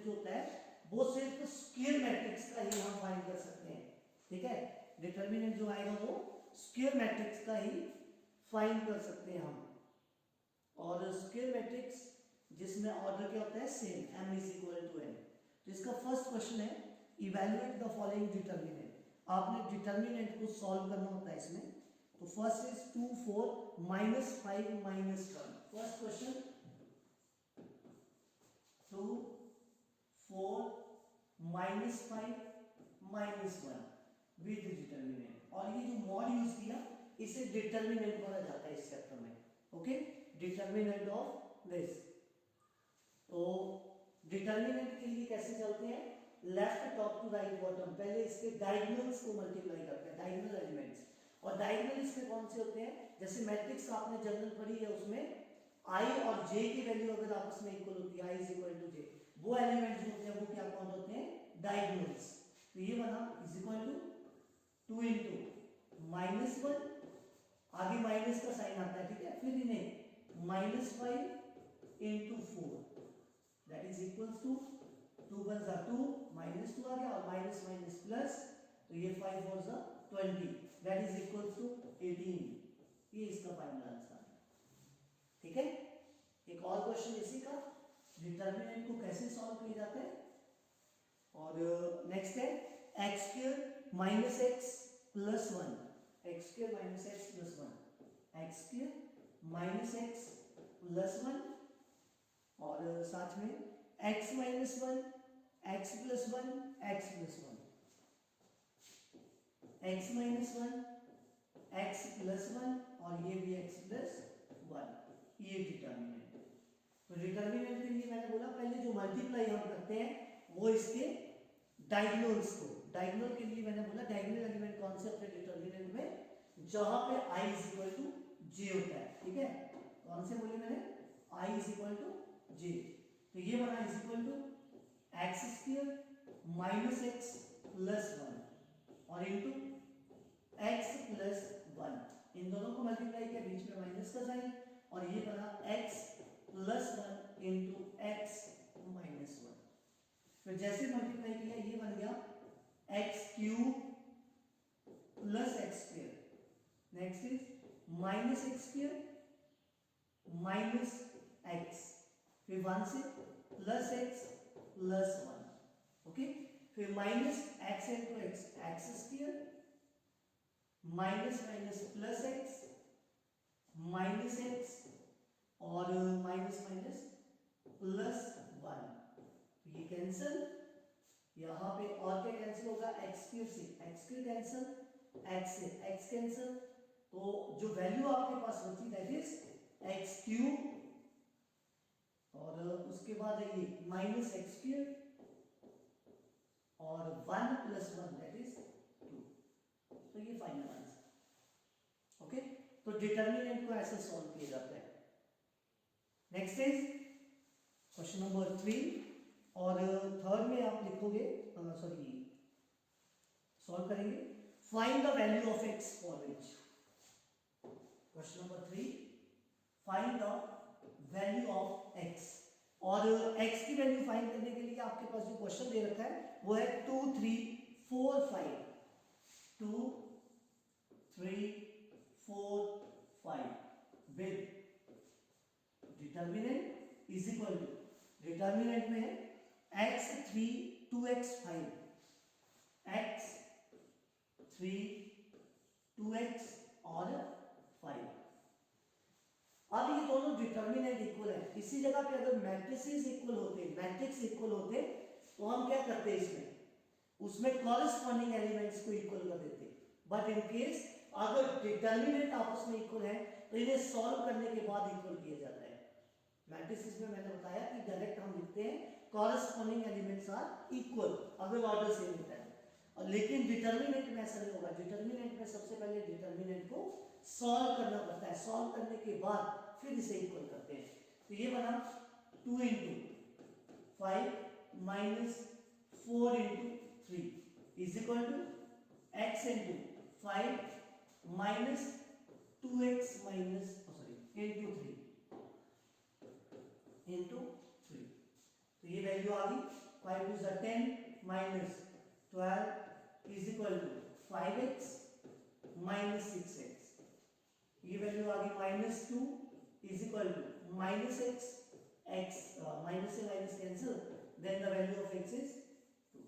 जो होता है वो सिर्फ स्क्वायर मैट्रिक्स का ही हम फाइंड कर सकते हैं, ठीक है। डिटर्मिनेंट जो आएगा वो स्क्वायर मैट्रिक्स का ही फाइंड कर सकते हैं हम। और स्क्वायर मैट्रिक्स जिसमें ऑर्डर क्या होता है same, m is equal to n। तो इसका फर्स्ट क्वेश्चन है इवैल्यूएट द फॉलोइंग डिटर्मिनेंट। आपने डिटर्मिनेंट को सॉल्व करना होता है इसमें। तो first is 2 4 -5 -1। First question 2 4 -5 -1 with determinant. और ये जो मॉड यूज किया इसे डिटर्मिनेंट बोला जाता है इस चैप्टर में, ओके। Determinant of this. तो डिटर्मिनेंट के लिए कैसे चलते हैं, left top to right bottom. पहले इसके डायगोनल्स को मल्टीप्लाई करते हैं, डायगोनल एलिमेंट्स। और डायगोनल इसमें कौन से होते हैं, जैसे मैट्रिक्स आपने जनरल पढ़ी है, उसमें i और j की वैल्यू अगर आपस में इक्वल होती है, i is equal to j, वो एलिमेंट्स जो होते हैं वो क्या काउंट होते हैं, डायगोनल्स। तो ये बना इज इक्वल टू 2 इंटू -1, आगे माइनस का साइन आता है, ठीक है। फिर इन्हें -5 into 4 that is equals to 2 one जा 2 -2 आ गया और माइनस माइनस प्लस, तो ये 5 4 जा 20 दैट इज इक्वल्स टू 18। ये इसका फाइनल आंसर है, ठीक है। एक और क्वेश्चन इसी का, डिटर्मिनेंट को कैसे सॉल्व किया जाता है। और नेक्स्ट है x square minus x plus 1, x square minus x plus 1, x square minus x plus 1, और साथ में x minus 1, x plus 1, x plus 1, x minus 1, x plus 1 और ये भी x प्लस 1, ये डिटर्मिनेंट। तो डिटर्मिनेंट के लिए मैंने बोला पहले जो मल्टीप्लाई हम करते हैं वो इसके डायगोनल्स को, डायगोनल के लिए मैंने बोला डायगोनल एलिमेंट कौन से होते हैं डिटर्मिनेंट में, जहां पे i is equal to j होता है, ठीक है। कौन से बोले मैंने, i is equal to j। तो ये बना is equal to x square minus x plus 1 और इंटू एक्स प्लस 1, इन दोनों को मल्टीप्लाई किया, बीच में माइनस का साइन, और ये बना x plus 1 into x minus 1। फिर जैसे मल्टीप्लाई किया ये बन गया x cube plus x square, next is minus x square minus x, फिर 1 से प्लस एक्स प्लस 1, ओके। फिर minus x into x, x square minus minus plus x minus x और माइनस माइनस प्लस 1, तो ये cancel, यहां पे और क्या कैंसिल होगा, एक्स क्यूब से एक्स क्यूब कैंसिल, एक्स से एक्स कैंसिल, तो जो वैल्यू आपके पास बची दैट इज एक्स क्यूब, और उसके बाद है ये माइनस एक्स क्यूब और 1 प्लस 1 दैट इज 2। तो ये फाइनल आंसर, ओके। तो डिटर्मिनेंट को ऐसे सॉल्व किया जाता है। नेक्स्ट इज क्वेश्चन नंबर 3, और थर्ड में आप लिखोगे, सॉरी सॉल्व करेंगे, find the value of x for which. Question number 3, find the value of x। और x की वैल्यू फाइंड करने के लिए आपके पास जो क्वेश्चन दे रखा है वो है 2 3 4 5, 2 3 4 5 with determinant is equal to, determinant में है x 3 2x 5, x 3 2x और 5। अब ये दोनों डिटर्मिनेंट इक्वल है, इसी जगह पे अगर मैट्रिसेस इक्वल होते, मैट्रिक्स इक्वल होते, तो हम क्या करते इसमें, उसमें कॉरेस्पॉन्डिंग एलिमेंट्स को इक्वल कर देते। बट इन केस अगर डिटर्मिनेंट आपस में इक्वल है तो इन्हें सॉल्व करने के बाद इक्वल किया जाता है। मैट्रिसेस में मैंने बताया कि डायरेक्ट हम लिखते हैं कॉरेस्पॉन्डिंग एलिमेंट्स आर इक्वल अगर ऑर्डर सेम होता है, और लेकिन डिटर्मिनेंट में ऐसा नहीं होगा। डिटर्मिनेंट में सबसे पहले डिटर्मिनेंट को सॉल्व करना पड़ता है, सॉल्व करने के बाद फिर इसे इक्वल करते हैं। तो ये बना 2 into 5 minus 4 into 3 is equal to X into 5 minus 2x minus sorry into 3 into 3। तो ये वैल्यू आ गई 5 two 10 minus 12 is equal to 5x minus 6x। ये वैल्यू आ गई -2 is equal to -x, x minus से minus cancel, then the value of x is 2।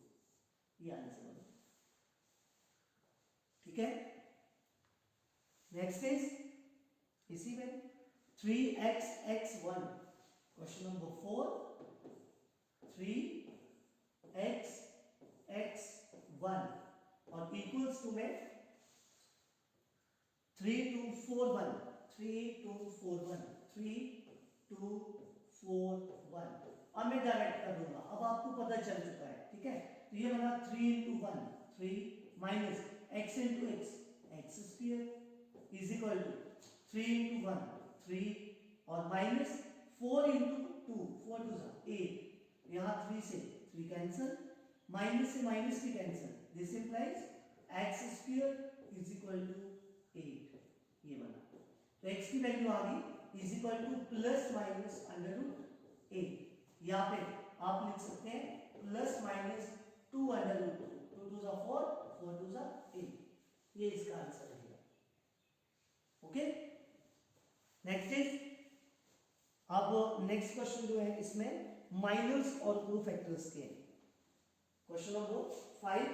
ये answer है, ठीक है। नेक्स्ट इज इसी में 3x x1, question number 4, 3x x1 और इक्वल्स टू में 3241, 3241, 3241। अब मैं डायरेक्ट कर दूंगा, अब आपको पता चल चुका है, ठीक है। तो ये बना 3 into 1 3 minus x into x x square is equal to 3 into 1 3 और माइनस 4 into 2 4 2 8, यहाँ 3 से 3 कैंसिल, माइनस से माइनस भी cancel, this implies x square is equal to 8। ये बना, तो x की वैल्यू आ गई is equal to plus minus under root 8। यहाँ पे आप लिख सकते हैं प्लस माइनस 2 अंडर रूट 2, 2 2 4 4 2 8। ये इसका आंसर है। ओके, नेक्स्ट इज, अब नेक्स्ट क्वेश्चन जो है इसमें माइनर्स और को फैक्टर्स के। क्वेश्चन नंबर 5,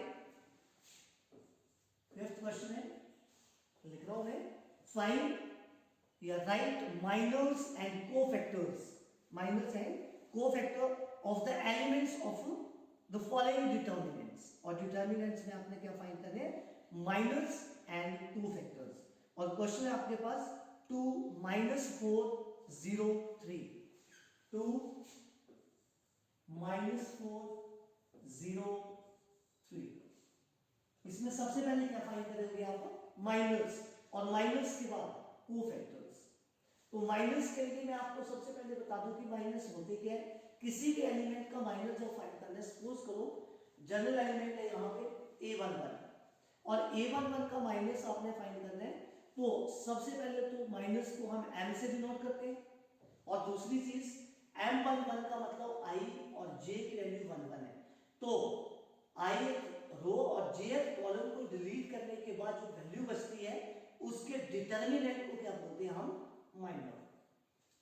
फिफ्थ क्वेश्चन है, लिख रहा हूं मैं, फाइंड या write minors and cofactors, minors and cofactor of the elements of the following determinants. और डिटर्मिनेंट्स में आपने क्या फाइंड करने हैं, माइनर्स एंड कोफैक्टर्स। और क्वेश्चन है आपके पास 2 - 4 0 3, 2 - 4 0 3। इसमें सबसे पहले क्या फाइंड करेंगे आप, माइनर्स, और माइनर्स के बाद कोफैक्टर्स। तो माइनस के लिए मैं आपको सबसे पहले बता दूं कि माइनस होते क्या है। किसी भी एलिमेंट का माइनस जब फाइंड करना है, सपोज करो जनरल एलिमेंट है यहाँ पे a11 और a11 का माइनस आपने फाइंड करना है, तो सबसे पहले तो माइनस को हम m से डिनोट करते हैं, और दूसरी चीज m11 का मतलब i और j की वैल्यू 1 1 है। तो i रो और j कॉलम को डिलीट करने के बाद जो वैल्यू बचती है उसके डिटर्मिनेंट को क्या बोलते हैं हम, माइनर।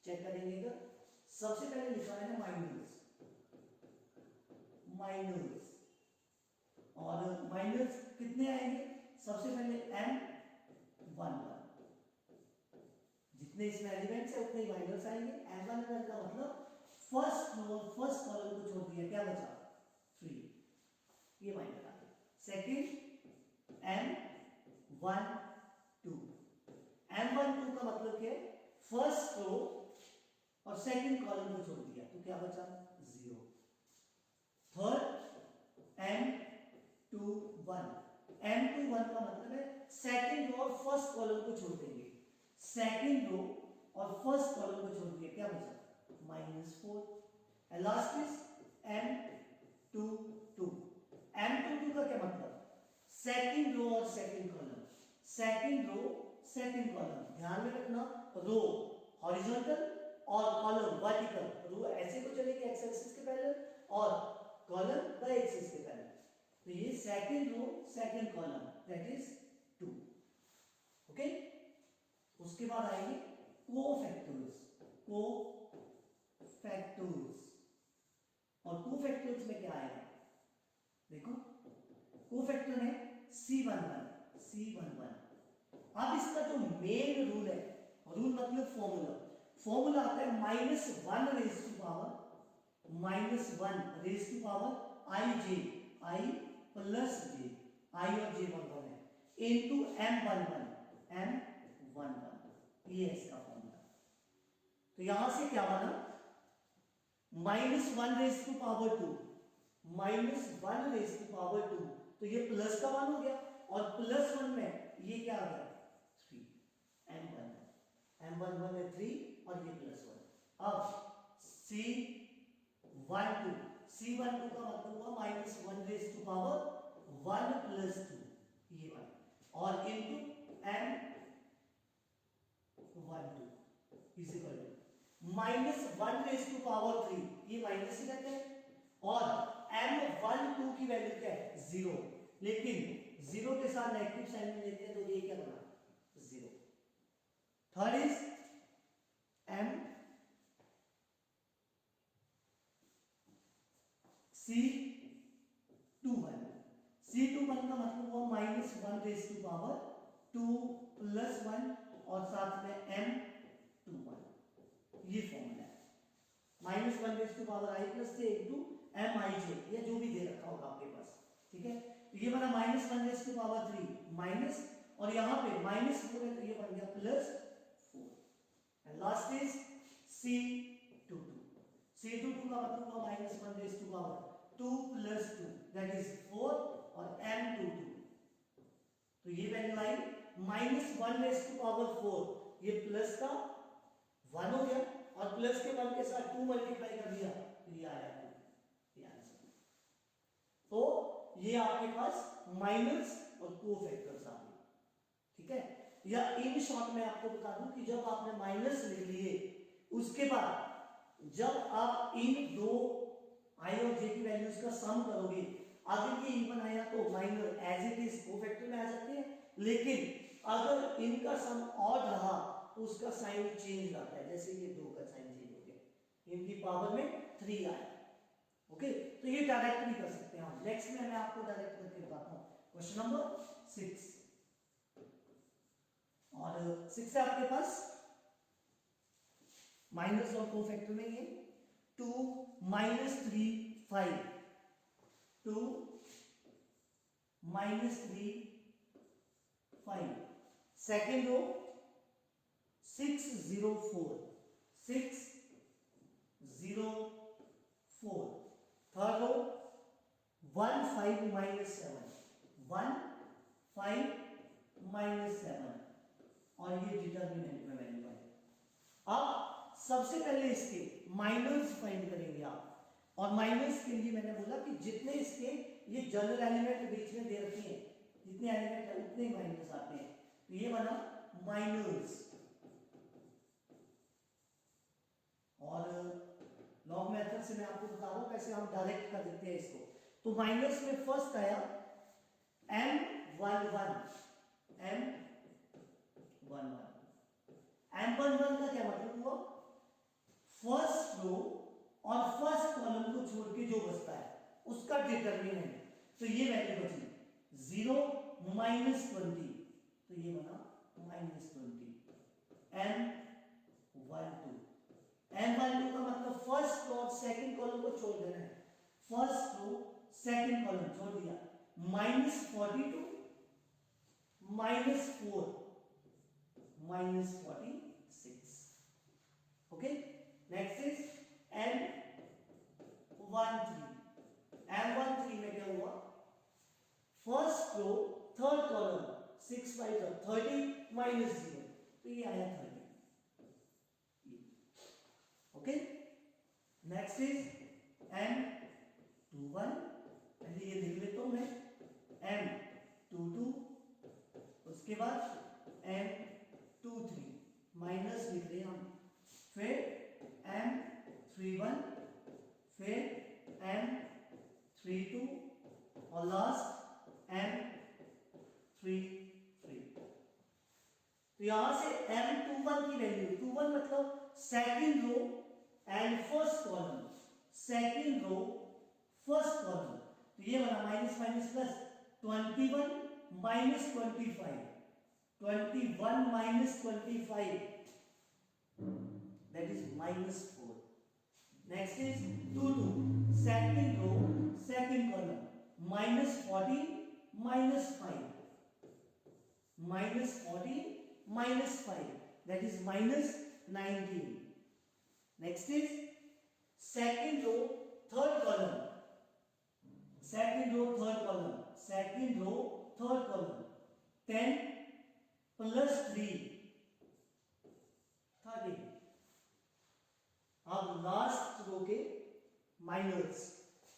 चेक करेंगे इधर, सबसे पहले लिखा है माइनर्स, माइनर्स, और माइनर्स कितने आएंगे, सबसे पहले m11, जितने इसमें एलिमेंट्स है उतने माइनर्स आएंगे। m11 का मतलब फर्स्ट रो फर्स्ट कॉलम को छोड़ दिया, क्या बचा 3, ये माइनर आ गया। सेकंड m12, m12 का मतलब क्या है, फर्स्ट रो और सेकंड कॉलम को छोड़ दिया, तो क्या बचा 0। थर्ड m21, m21 का मतलब है सेकंड रो और फर्स्ट कॉलम को छोड़ देंगे, सेकंड रो और फर्स्ट कॉलम को छोड़ दिया, क्या बचा -4। And last is m22, m22 का क्या मतलब, सेकंड रो और second column, second row second column, ध्यान में रखना, रो हॉरिजॉन्टल और कॉलम वर्टिकल, रो ऐसे को चलेगी एक्स एक्सिस के पहले और कॉलम वाई एक्सिस के पहले। तो ये second row second column, that is 2। Okay, उसके बाद आएंगे कोफैक्टर्स, कोफैक्टर्स, और कोफैक्टर्स में क्या आएगा, देखो कोफैक्टर है C11, C11। अब इसका जो मेन रूल है, रूल मतलब फॉर्मूला, फॉर्मूला आता है -1 raise to power -1 raise to power i j, i plus j, i और j 1 1 है इनटू m11, ये है इसका फॉर्मूला। तो यहां से क्या बना, -1 raise to power 2, -1 raise to power 2, तो ये प्लस का मान हो गया, और +1 में ये क्या आ गया 3, m11 है 3 और ये +1। अब C12, C12 का मतलब हुआ -1 रेज टू पावर 1 + 2, ये वाला, और into m12 is equal to -1 raise to power 3, ये माइनस ही रहते हैं, और M12 की वैल्यू क्या है 0, लेकिन 0 के साथ नेगेटिव साइन में लेते हैं तो ये क्या बना 0। Third is C21। C21 का मतलब हुआ -1 रेज़ टू पावर 2 + 1 और साथ में M21, ये फॉर्मूला है। -1 raise to power i + j into Mij, या जो भी दे रखा होगा आपके पास, ठीक है। तो ये बना -1 रेज़ टू पावर 3 माइनस, और यहां पे -4 है तो ये बन गया +4। And last is C22। C22 का मतलब हुआ -1 raise to power 2 + 2 that is 4 और M22। तो ये वैल्यू आई -1 रेज़ टू पावर 4, ये प्लस का 1 हो गया और प्लस के 1 के साथ 2 मल्टीप्लाई कर दिया तो ये आया 2, ये आंसर। तो ये आपके पास माइनस और कोफैक्टर्स आ गए, ठीक है। या इन शॉर्ट में आपको बता दूं कि जब आपने माइनस लिख लिए उसके बाद जब आप इन दो आई और जे की वैल्यूज का सम करोगे, अगर ये इवन आया तो minor as it is cofactor में आ सकते हैं, लेकिन अगर इनका सम ऑड रहा तो उसका साइन चेंज आता है। जैसे ये 2 का साइन चेंज हो गया, इनकी पावर में 3 आया, ओके। तो ये डायरेक्ट भी कर सकते हैं हम। नेक्स्ट में मैं आपको डायरेक्ट करके बताता हूं। क्वेश्चन नंबर 6, और 6 है आपके पास माइनस और कोफैक्टर में ये 2 - 3 5, 2 - 3 5, सेकेंड रो 6 0 4, 6 0 4, थर्ड रो 1 5 - 7, 1 5 - 7, और ये डिटर्मिनेंट में वैल्यू आई। अब सबसे पहले इसके माइनर्स फाइंड करेंगे आप, और माइनर्स के लिए मैंने बोला कि जितने इसके ये जनरल एलिमेंट बीच में दे रखे हैं, जितने एलिमेंट है उतने माइनस आते हैं। तो ये बना माइनस, और लॉग मेथड से मैं आपको बता रहा हूं कैसे हम डायरेक्ट कर देते हैं इसको। तो माइनस में फर्स्ट आया M11, M11 का क्या मतलब हुआ, फर्स्ट रो और फर्स्ट कॉलम को छोड़ के जो बचता है उसका डिटर्मिनेंट। तो ये वैल्यू बची 0 - 20, तो ये बना -20। M12 का मतलब फर्स्ट रो और सेकंड कॉलम को छोड़ देना है। फर्स्ट रो सेकंड कॉलम छोड़ दिया, -42 - 4 -46, ओके। नेक्स्ट इज M13 में क्या हुआ, फर्स्ट रो थर्ड कॉलम 6 5 30 - 0, तो ये आया 30, ओके। नेक्स्ट इज M21, पहले ये लिख लेता हूं मैं, M22, उसके बाद M23 माइनस लिख रहे हैं हम, फिर M31, फिर M32 और लास्ट M33। तो यहां से M21 की वैल्यू, 21 मतलब second row and first column, second row first column, तो ये बना minus minus plus 21 - 25, 21 - 25 that is -4. Next is 22, second row second column, -14 - 5, -14 - 5 that is -19. Next is second row third column, second row third column, second row third column, 10 + 3 13। अब last row के minus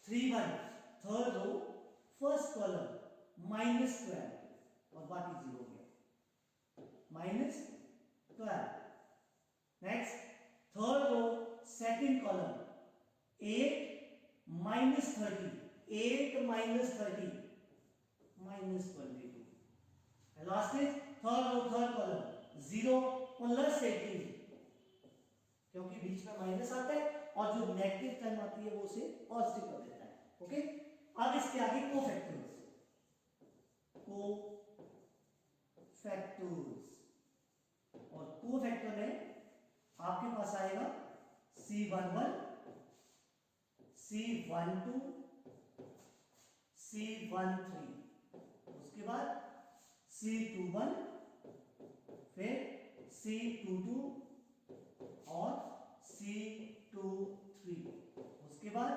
31 third row first column -12 और बाकी 0 हो गया -12। Next third row second column 8 -30, 8 -30 -22. And last is third column 0 +18, क्योंकि बीच में minus आता है और जो नेगेटिव टर्म आती है वो उसे पॉजिटिव कर देता है। ओके, अब इसके आगे कोफैक्टर्स और कोफैक्टर में आपके पास आएगा C11, C12, C13, उसके बाद C21, फिर C22 और C23, उसके बाद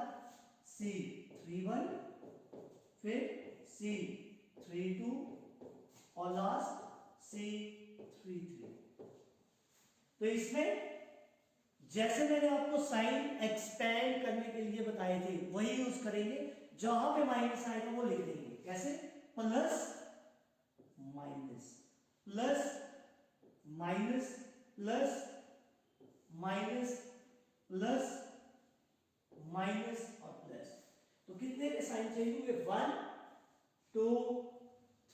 C31, फिर C32 और लास्ट C33। तो इसमें जैसे मैंने आपको साइन एक्सपेंड करने के लिए बताए थे वही यूज करेंगे, जहां पे माइनस आएगा वो लिख देंगे। कैसे? Plus minus plus minus plus minus plus minus और प्लस। तो कितने के साइन चेंज हुए? 1 2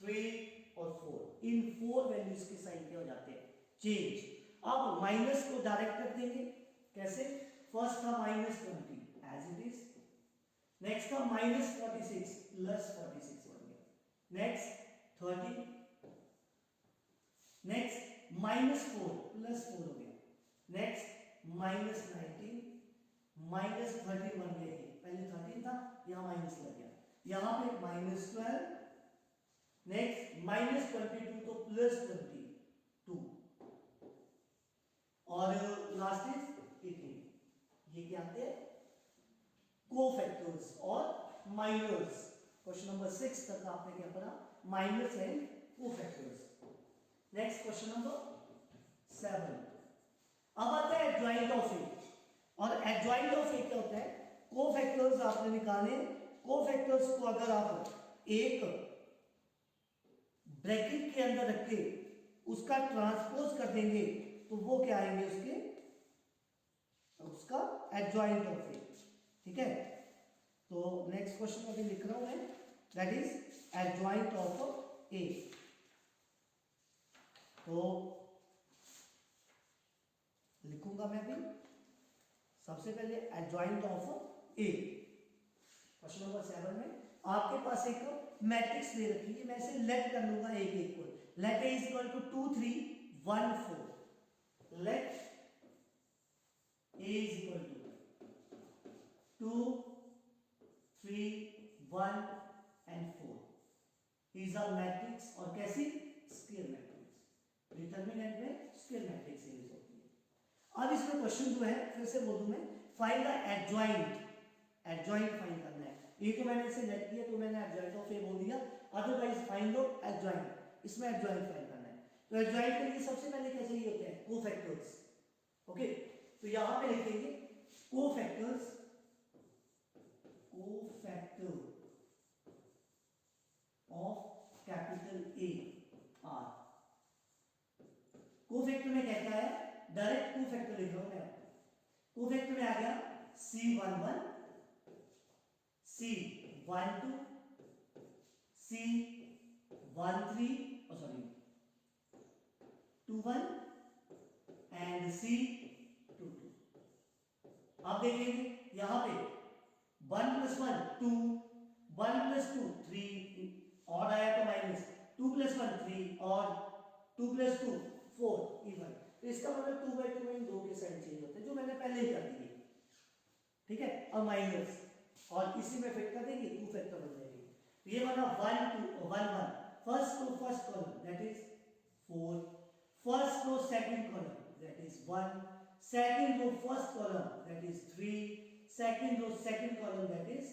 3 और 4। इन 4 वैल्यूज के साइन क्या हो जाते हैं? चेंज। अब माइनस को डायरेक्ट कर देंगे। कैसे? फर्स्ट था -20 एज इट इज, नेक्स्ट था -46 +46 बन गया, नेक्स्ट 30, नेक्स्ट -4 +4 हो गया, नेक्स्ट -19 -13 बन गया। पहले 13 था, यहां माइनस लग गया, यहां पे -12, नेक्स्ट -22 तो +22 और लास्ट इज 18। ये क्या आते हैं? कोफैक्टर्स और माइनर्स। क्वेश्चन नंबर 6 तक आपने क्या पढ़ा? Minors and cofactors. Next question number 7। अब आता है एडजॉइंट ऑफ ए। और एडजॉइंट ऑफ ए क्या होता है? कोफैक्टर्स आपने निकाले। कोफैक्टर्स को अगर आप एक ब्रैकेट के अंदर रख के उसका ट्रांसपोज कर देंगे तो वो क्या आएंगे? उसका एडजॉइंट ऑफ ए। ठीक है, तो नेक्स्ट क्वेश्चन अभी लिख रहा हूं मैं, दैट इज एडजॉइंट ऑफ ए। तो लिखूंगा मैं भी सबसे पहले adjoint of A. Question number 7 में आपके पास एक मैट्रिक्स दे रखी है, मैं इसे लेट कर लूंगा एक एक को। Let A is equal to 2 3 1 4। Let A is equal to 2 3 1 and 4 is a matrix. और कैसी? Square matrix. डिटरमिनेंट में स्क्वायर मैट्रिक्स यूज होती है। अब इसमें क्वेश्चन जो है, फिर से बोल दूं मैं, find the adjoint. Adjoint find करना है। ये तो मैंने इसे लेट किया तो मैंने एडजॉइंट ऑफ ए बोल दिया, अदरवाइज फाइंड द एडजॉइंट। इसमें एडजॉइंट फाइंड करना है। तो एडजॉइंट के लिए सबसे पहले क्या चाहिए होते हैं? कोफैक्टर्स। ओके, तो यहां पे लिखेंगे cofactor of capital A R. Cofactor में क्या क्या है? डायरेक्ट कोफैक्टर लिख रहा हूं मैं। कोफैक्टर में आ गया C11 C12 C13 21 and C22। अब देखेंगे यहां पे 1 + 1 2, 1 + 2 3, और आया तो माइनस, 2 + 1 3 और 2 + 2 4 इवन। तो इसका मतलब 2/2 में इन दो के साइन चेंज होते हैं, जो मैंने पहले ही कर दिए। ठीक है, अब माइनस और इसी में फिट कर देंगे, 2 फैक्टर बन जाएंगे। तो ये बना 1 2 1 1, first row first column that is 4, first row second column that is 1, second row first column that is 3, second row second column that is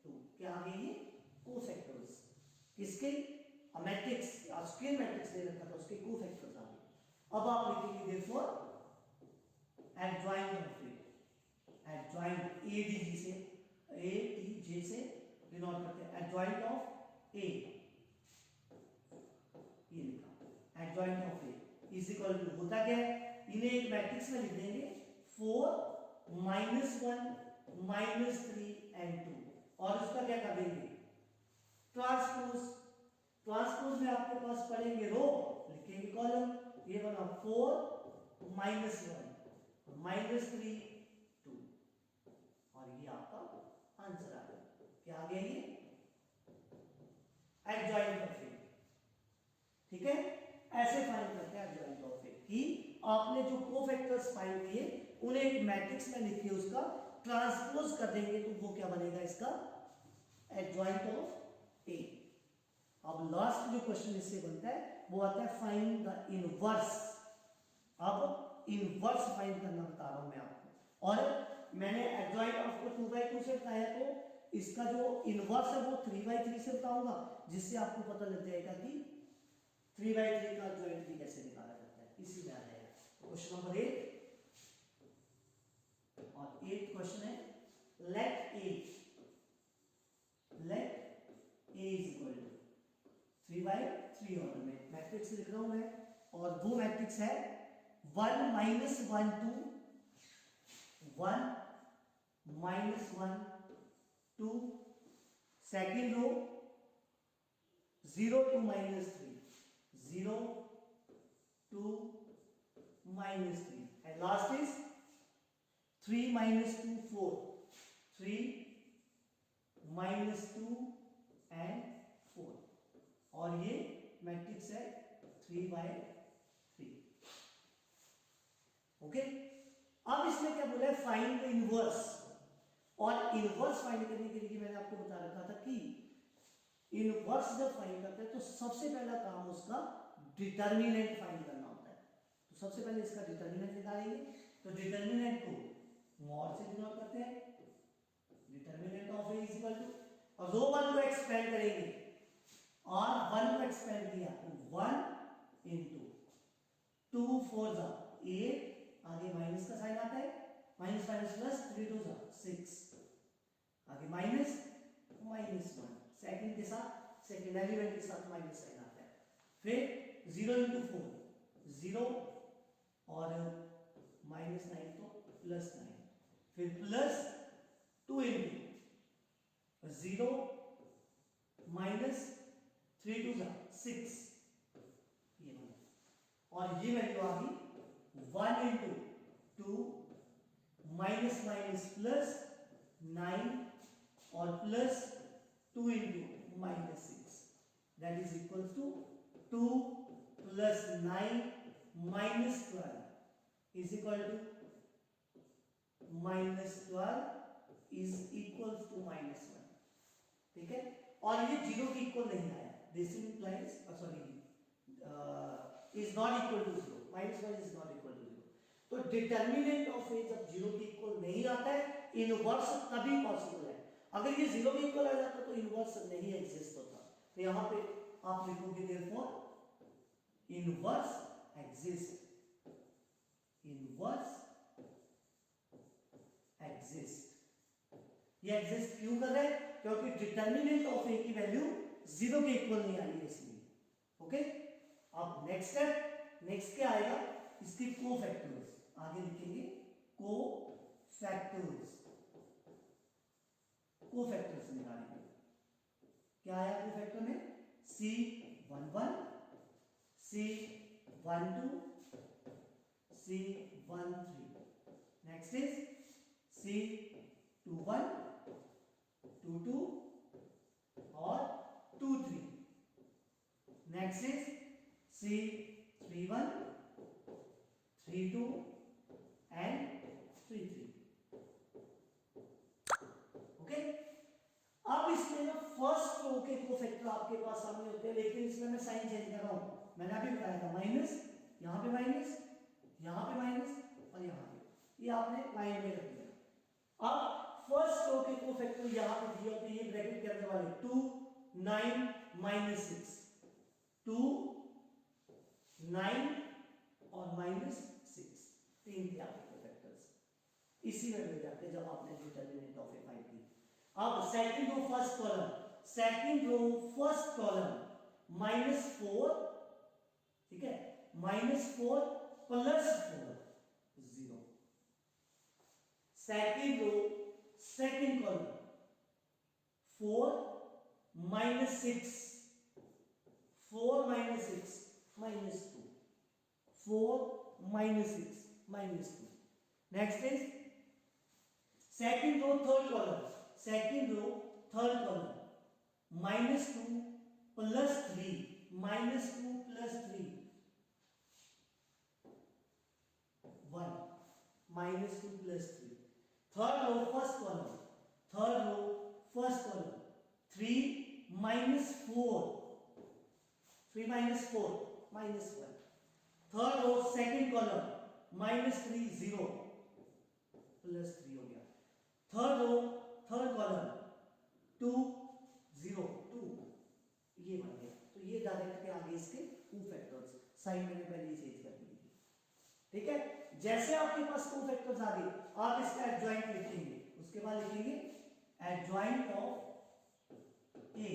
2। क्या आ गए? ये कोफैक्टर्स। किसके? मैट्रिक्स, स्क्वायर मैट्रिक्स दे रखा था, उसके कोफैक्टर्स आ गए। अब आप लिखेंगे therefore adjoint of A. Adjoint ADG से, एडीजे से डिनोट करते हैं। एडजॉइंट ऑफ ए, ये लिखा adjoint of A is equal to, होता क्या है? इन्हें एक मैट्रिक्स में लिख देंगे 4 -1 -3 and 2 और उसका क्या कर देंगे ट्रांसपोज। ट्रांसपोज में आपके पास पढ़ेंगे रो, लिखेंगे कॉलम। ये बना 4 -1 -3 2 और ये आपका आंसर आ गया। क्या आ गया ये एडजॉइंट ऑफ ए। ठीक है, ऐसे फाइंड करते हैं एडजॉइंट ऑफ ए कि आपने जो कोफैक्टर्स फाइंड किए उन्हें एक मैट्रिक्स में लिखिए, उसका ट्रांसपोज कर देंगे तो वो क्या बनेगा इसका एडजॉइंट ऑफ ए। अब लास्ट जो क्वेश्चन इससे बनता है वो आता है फाइंड द इनवर्स। अब इनवर्स फाइंड करना बता रहा हूं मैं आपको, और मैंने एडजॉइंट ऑफ को 2/2 से बताया, तो इसका जो इनवर्स है वो 3/3 से बताऊंगा, जिससे आपको पता लग जाएगा कि 3/3 का एडजॉइंट भी कैसे निकाला जाता है। इसी में आ जाएगा क्वेश्चन नंबर 8। और 8th क्वेश्चन है let A is equal to 3/3 order में मैट्रिक्स लिख रहा हूं मैं, और वो मैट्रिक्स है 1 -1 2 1 -1 2 second row 0 2 -3 0 2 -3 and last is 3 -2 4 3 -2 and 4 और ये मैट्रिक्स है 3/3। ओके, अब इसमें क्या बोला है फाइंड द इनवर्स। और इनवर्स फाइंड करने के लिए मैंने आपको बता रखा था कि इनवर्स जब फाइंड करते हैं तो सबसे पहला काम उसका डिटर्मिनेंट फाइंड करना होता है। तो सबसे पहले इसका डिटर्मिनेंट निकालेंगे, तो डिटर्मिनेंट को मॉड से डिनोट करते हैं। Determinant of A is equal to, और रो 1 को एक्सपेंड करेंगे और 1 को एक्सपेंड किया तो 1 into 2 4 जा 8, आगे माइनस का साइन आता है, माइनस माइनस प्लस 3 2 जा 6, आगे माइनस -1 सेकंड के साथ सेकंड एलिमेंट के साथ माइनस साइन आता है। फिर 0 into 4 0 और -9 तो +9, फिर प्लस 2 into 0 -3 2 6 ये बना, और ये वैल्यू आ गई 1 into 2 माइनस माइनस प्लस 9 और plus 2 into -6 that is equal to 2 plus 9 minus 12 is equal to -12 is equal to -1। ठीक है, और ये 0 के इक्वल नहीं आया, this implies is not equal to 0, -1 is not equal to 0। तो डिटर्मिनेंट ऑफ ए जब 0 के इक्वल नहीं आता है, इनवर्स तभी पॉसिबल है। अगर ये 0 के इक्वल आ जाता तो इनवर्स नहीं एग्जिस्ट होता। तो यहां पे आप लिखोगे therefore inverse exist, inverse exist. ये एग्जिस्ट क्यों कर रहे हैं? क्योंकि डिटर्मिनेंट ऑफ ए की वैल्यू 0 के इक्वल नहीं आ रही है इसलिए। ओके, अब नेक्स्ट स्टेप, नेक्स्ट क्या आएगा, इसके कोफैक्टर्स आगे लिखेंगे, कोफैक्टर्स, कोफैक्टर्स निकालेंगे। क्या आया कोफैक्टर में, C11 C12 C13, next is C21 22 और 23, next is C31 32 and 33। Okay, अब इसमें ना फर्स्ट रो के कोफैक्टर आपके पास सामने होते हैं, लेकिन इसमें मैं साइन चेंज कर रहा हूं। मैंने अभी बताया था माइनस, यहां पे माइनस, यहां पे माइनस और यहां पे, ये आपने लाइन में रख दिया। अब फर्स्ट रो के कोफैक्टर यहां पे दिए होते हैं, ये ब्रैकेट के अंदर वाले 2 9 -6 2 9 और -6, तीन थे आपके कोफैक्टर्स, इसी में मिल जाते हैं जब आपने डिटर्मिनेंट ऑफ ए फाइंड की। अब second row first column, second row first column -4, ठीक है, -4 + 4 0। Second row second column 4 minus 6, 4 minus 6 minus 2, 4 minus 6 minus 2. Next is second row third column, second row third column, minus 2 plus 3, minus 2 plus 3, 1, minus 2 plus 3. Third row first column, third row first column, 3 minus 4, 3 minus 4 minus 1. Third row second column, minus 3 0 plus 3 हो गया. Third row third column 2 0 2 ये बन गया. तो ये direct के आगे इसके टू फैक्टर्स साइन मैंने पहले ही चेंज कर दी. ठीक है. जैसे आपके पास टू फैक्टर्स आ गए आप इसका एडजॉइंट लिखेंगे. उसके बाद लिखेंगे एडजॉइंट ऑफ ए.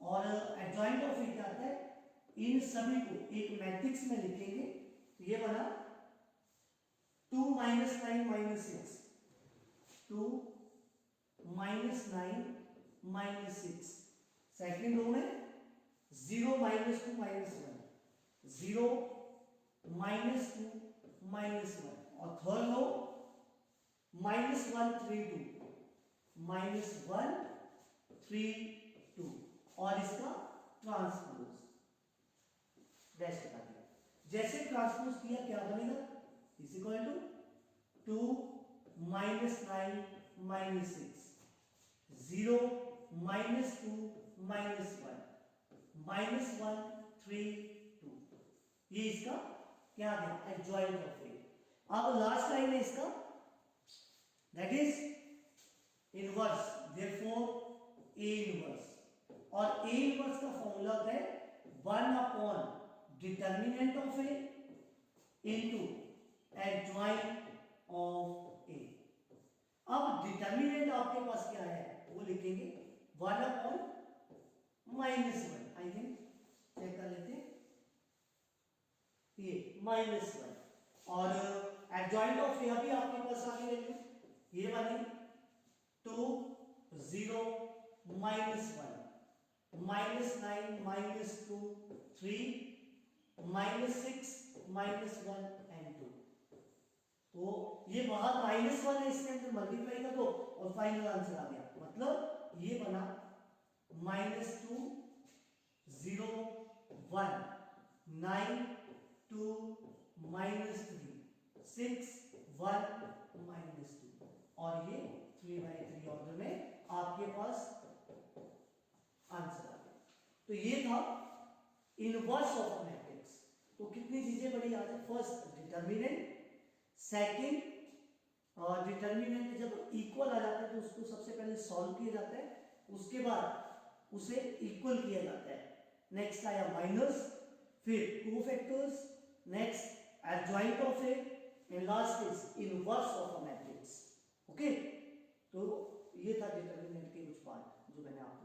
और एडजॉइंट ऑफ ए क्या आता है? इन सभी को एक मैट्रिक्स में लिखेंगे. तो ये बना 2 minus 9 minus 6, 2 minus 9 minus 6. Second row में 0 minus 2 minus 1, 0 minus 2 minus 1. और थर्ड रो minus 1 3 2, minus 1 3 2. और इसका ट्रांसपोज डैश बता दिया. जैसे ट्रांसपोज किया क्या बनेगा? is equal to 2 minus 9 minus 6, 0 minus 2 minus 1, minus 1 3 2. ये इसका क्या आ गया? Adjoint of A. अब लास्ट लाइन है इसका, that is inverse. Therefore A inverse. और ए इनवर्स का फॉर्मूला है 1 upon determinant of A into adjoint of A. अब डिटर्मिनेंट आपके पास क्या है वो लिखेंगे 1 upon minus 1. I think check कर लेते हैं. ये माइनस 1. और एडजॉइंट ऑफ ए अभी आपके पास आ गई वैल्यू. ये बनी 2 0 minus 1, minus 9 minus 2 3 minus 6 minus 1 and 2. तो ये बाहर -1 है, इसके अंदर मल्टीप्लाई कर दो और फाइनल आंसर आ गया. मतलब ये बना -2 0 1 9 2 -3 6 1 -2. और ये 3/3 ऑर्डर में आपके पास आंसर आ गया. तो ये था इनवर्स ऑफ अ मैट्रिक्स. तो कितनी चीजें बड़ी याद है? फर्स्ट डिटर्मिनेंट, सेकंड डिटर्मिनेंट जब इक्वल आ जाता है तो उसको सबसे पहले सॉल्व किया जाता है, उसके बाद उसे इक्वल किया जाता है. नेक्स्ट आया माइनस, फिर two factors, next adjoint of A and last is inverse of a matrix. Okay. तो ये था डिटर्मिनेंट के कुछ पार्ट जो मैंने आपको